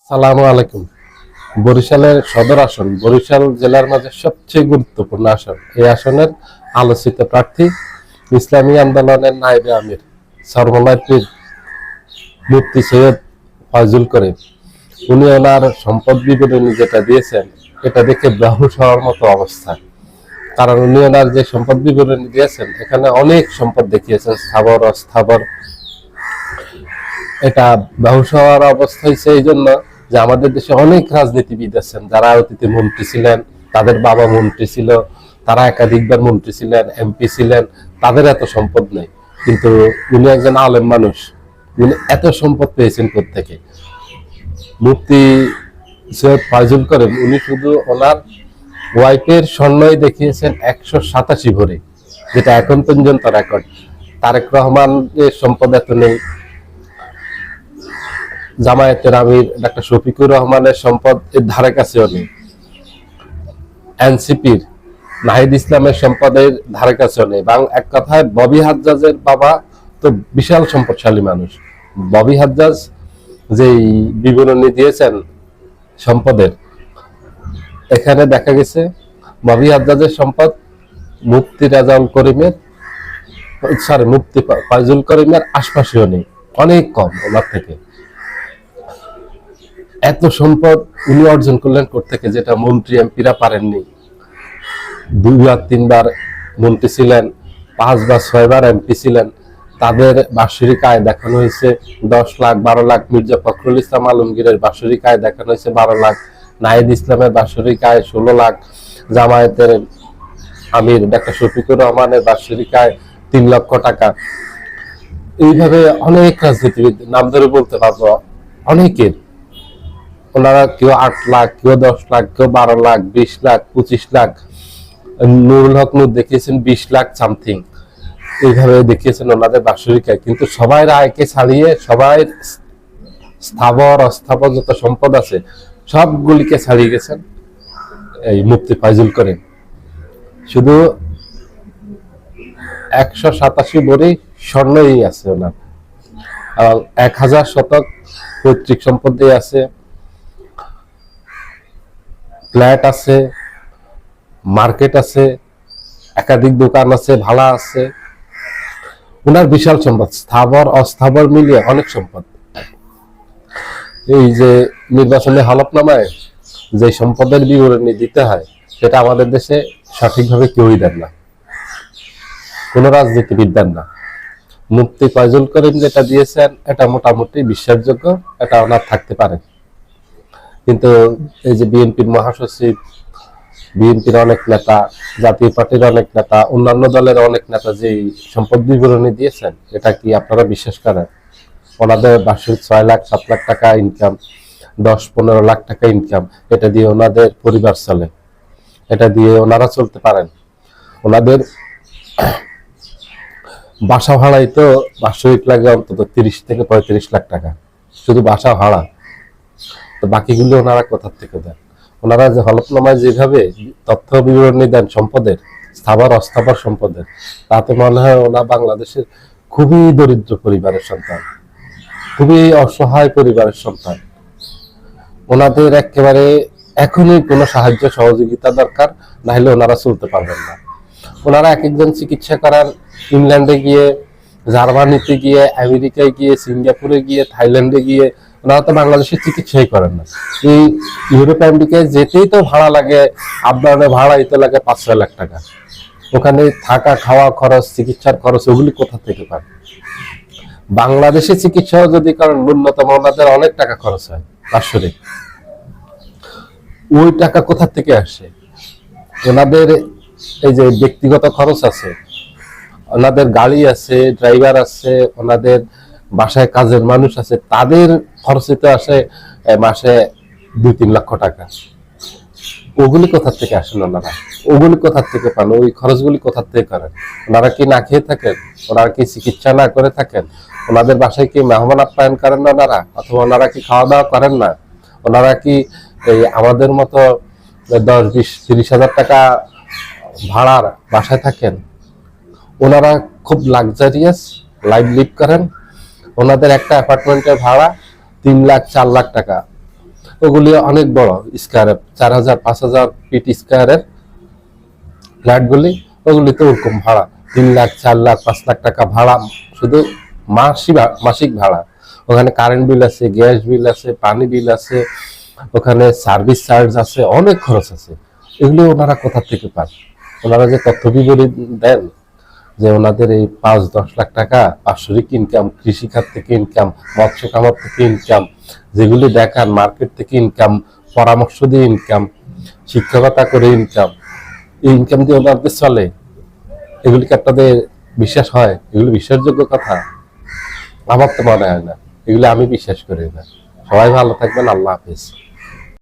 সালামু আলাইকুম। বরিশালের সদর আসন বরিশাল জেলার মাঝে সবচেয়ে গুরুত্বপূর্ণ আসন। এই আসনের আলোচিত প্রার্থী ইসলামী আন্দোলনের নায়েবে আমির সরমলাই পীর মুফতি সৈয়দ ফয়জুল করিম। উনি ওনার সম্পদ বিবরণী যেটা দিয়েছেন এটা দেখে বেহুশ হওয়ার মতো অবস্থা। কারণ উনি ওনার যে সম্পদ বিবরণী দিয়েছেন এখানে অনেক সম্পদ দেখিয়েছেন, স্থাবর অস্থাবর। এটা বেহুশ হওয়ার অবস্থা হয়েছে এই জন্য যে আমাদের দেশে অনেক রাজনীতিবিদ আছেন যারা অতীতে মন্ত্রী ছিলেন, তাদের বাবা মন্ত্রী ছিল, তারা একাধিকবার মন্ত্রী ছিলেন, এমপি ছিলেন, তাদের এত সম্পদ নেই। কিন্তু উনি একজন আলেম মানুষ, উনি এত সম্পদ পেয়েছেন কোত্থেকে? মুফতি সৈয়দ ফয়জুল করিম উনি শুধু ওনার ওয়াইফের স্বর্ণই দেখিয়েছেন 187 ভরি, যেটা এখন পর্যন্ত রেকর্ড। তারেক রহমানের সম্পদ এত নেই, জামায়াতের আমির ডাক্তার শফিকুর রহমানের সম্পদ এর ধারে কাছেও নেই, এনসিপির নাহিদ ইসলামের সম্পদের ধারে কাছেও নেই। এক কথায় ববি হাজ্জাজের বাবা তো বিশাল সম্পদশালী মানুষ। ববি হাজ্জাজ যেই বিবরণী দিয়েছেন সম্পদের, এখানে দেখা গেছে ববি হাজ্জাজের সম্পদ মুফতি রেজাউল করিমের মুফতি ফয়জুল করিমের আশপাশেও নেই, অনেক কম ওনার থেকে। এত সম্পদ উনি অর্জন করলেন কোত্থেকে, যেটা মন্ত্রী এমপিরা পারেননি। 2 বার 3 বার মন্ত্রী ছিলেন, 5 বার 6 বার এমপি ছিলেন, তাদের বাৎসরিক আয় দেখানো হয়েছে 10 লাখ 12 লাখ। মির্জা ফখরুল ইসলাম আলমগীরের বাৎসরিক আয় দেখানো হয়েছে 12 লাখ, নাহিদ ইসলামের বাৎসরিক আয় 16 লাখ, জামায়াতের আমির ডাক্তার শফিকুর রহমানের বাৎসরিক আয় 3 লক্ষ টাকা। এইভাবে অনেক রাজনীতিবিদ নাম ধরে বলতে পারবো, অনেকের। ওনারা কেউ 8 লাখ, কেউ 10 লাখ, কেউ 12 লাখ, 20 লাখ, 25 লাখ। নুরুল হক নূর দেখিয়েছেন 20 লাখ সামথিং। এইভাবে দেখিয়েছেন ওনাদের বাৎসরিক আয়। কিন্তু সবাই আয়কে ছাড়িয়ে, সবাই স্থাবর অস্থাবর যত সম্পদ আছে সবগুলিকে ছাড়িয়ে গেছেন এই মুফতি ফয়জুল করিম। শুধু 187 ভরি স্বর্ণই আছে ওনার, 1000 শতক পৈতৃক সম্পত্তি আছে, ফ্ল্যাট আছে, মার্কেট আছে, একাধিক দোকান আছে, ভাড়া আছে। ওনার বিশাল সম্পদ, স্থাবর অস্থাবর মিলিয়ে অনেক সম্পদ। এই যে নির্বাচনী হলফনামায় যে সম্পদের বিবরণী দিতে হয় সেটা আমাদের দেশে সঠিকভাবে কেউই দেন না, কোন রাজনীতিবিদ দেন না। মুফতি ফয়জুল করিম যেটা দিয়েছেন এটা মোটামুটি বিশ্বাসযোগ্য, এটা ওনার থাকতে পারে। কিন্তু এই যে বিএনপির মহাসচিব, বিএনপির অনেক নেতা, জাতীয় পার্টির অনেক নেতা, অন্যান্য দলের অনেক নেতা যে সম্পদ বিবরণী দিয়েছেন এটা কি আপনারা বিশ্বাস করেন? ওনাদের বার্ষিক 6 লাখ 7 লাখ টাকা ইনকাম, 10-15 লাখ টাকা ইনকাম, এটা দিয়ে ওনাদের পরিবার চলে, এটা দিয়ে ওনারা চলতে পারেন। ওনাদের বাসা ভাড়াই তো বার্ষিক লাগে অন্তত 30 থেকে 35 লাখ টাকা, শুধু বাসা ভাড়া। তো বাকিগুলো ওনারা কোথা থেকে দেন? ওনারা যে হলফনামায় যেভাবে তথ্য বিবরণী দেন সম্পদের, স্থাবর অস্থাবর সম্পদের, তাতে মনে হয় ওনা বাংলাদেশের খুবই দরিদ্র পরিবারের সন্তান, খুবই অসহায় পরিবারের সন্তান। ওনাদের একেবারে এখনই কোনো সাহায্য সহযোগিতা দরকার, না হলে ওনারা চলতে পারবেন না। ওনারা এক একজন চিকিৎসা করার ইংল্যান্ডে গিয়ে, জার্মানিতে গিয়ে, আমেরিকায় গিয়ে, সিঙ্গাপুরে গিয়ে, থাইল্যান্ডে গিয়ে, ওনারা তো বাংলাদেশের চিকিৎসাই করেন না। এই ইউরোপ আমেরিকায় যেতেই তো ভাড়া লাগে, আপনার ভাড়াই তো লাগে 5-6 লাখ টাকা। ওখানে থাকা খাওয়া খরচ, চিকিৎসার খরচ, ওগুলি কোথা থেকে পান? বাংলাদেশে চিকিৎসাও যদি করেন ন্যূনতম ওনাদের অনেক টাকা খরচ হয় বাৎসরিক। ওই টাকা কোথা থেকে আসে? ওনাদের এই যে ব্যক্তিগত খরচ আছে, ওনাদের গাড়ি আছে, ড্রাইভার আছে, ওনাদের বাসায় কাজের মানুষ আছে, তাদের খরচে তো আসে মাসে 2-3 লক্ষ টাকা। ওগুলি কোথা থেকে আসেন ওনারা? ওগুলি কোথা থেকে পান? ওই খরচগুলি কোথা থেকে করেন? ওনারা কি না খেয়ে থাকেন? ওনারা কি চিকিৎসা না করে থাকেন? ওনাদের বাসায় কি মেহমান আপ্যায়ন করেন না ওনারা? অথবা ওনারা কি খাওয়া দাওয়া করেন না? ওনারা কি এই আমাদের মতো 10-20-30 হাজার টাকা ভাড়ার বাসায় থাকেন? ওনারা খুব লাক্সারিয়াস লাইফ লিভ করেন। ওনাদের একটা অ্যাপার্টমেন্টের ভাড়া 3 লাখ 4 লাখ টাকা। ওগুলি অনেক বড় স্কোয়ারের, 4,000 5,000 ফিট স্কোয়ারের ফ্ল্যাটগুলি, ওগুলিতে ওরকম ভাড়া 3 লাখ 4 লাখ 5 লাখ টাকা ভাড়া, শুধু মাসিক ভাড়া। ওখানে কারেন্ট বিল আছে, গ্যাস বিল আছে, পানি বিল আছে, ওখানে সার্ভিস চার্জ আছে, অনেক খরচ আছে। এগুলো ওনারা কোথা থেকে পান? ওনারা যে তথ্য বিবরী দেন যে ওনাদের এই 5-10 লাখ টাকা বাৎসরিক ইনকাম, কৃষিখাত থেকে ইনকাম, মৎস্য খামার থেকে ইনকাম, যেগুলি দেখান মার্কেট থেকে ইনকাম, পরামর্শ দিয়ে ইনকাম, শিক্ষকতা করে ইনকাম, এই ইনকাম দিয়ে ওনাদের চলে, এগুলি কি আপনাদের বিশ্বাস হয়? এগুলো বিশ্বাসযোগ্য কথা? আমার তো মনে হয় না, এগুলো আমি বিশ্বাস করি না। সবাই ভালো থাকবেন, আল্লাহ হাফেজ।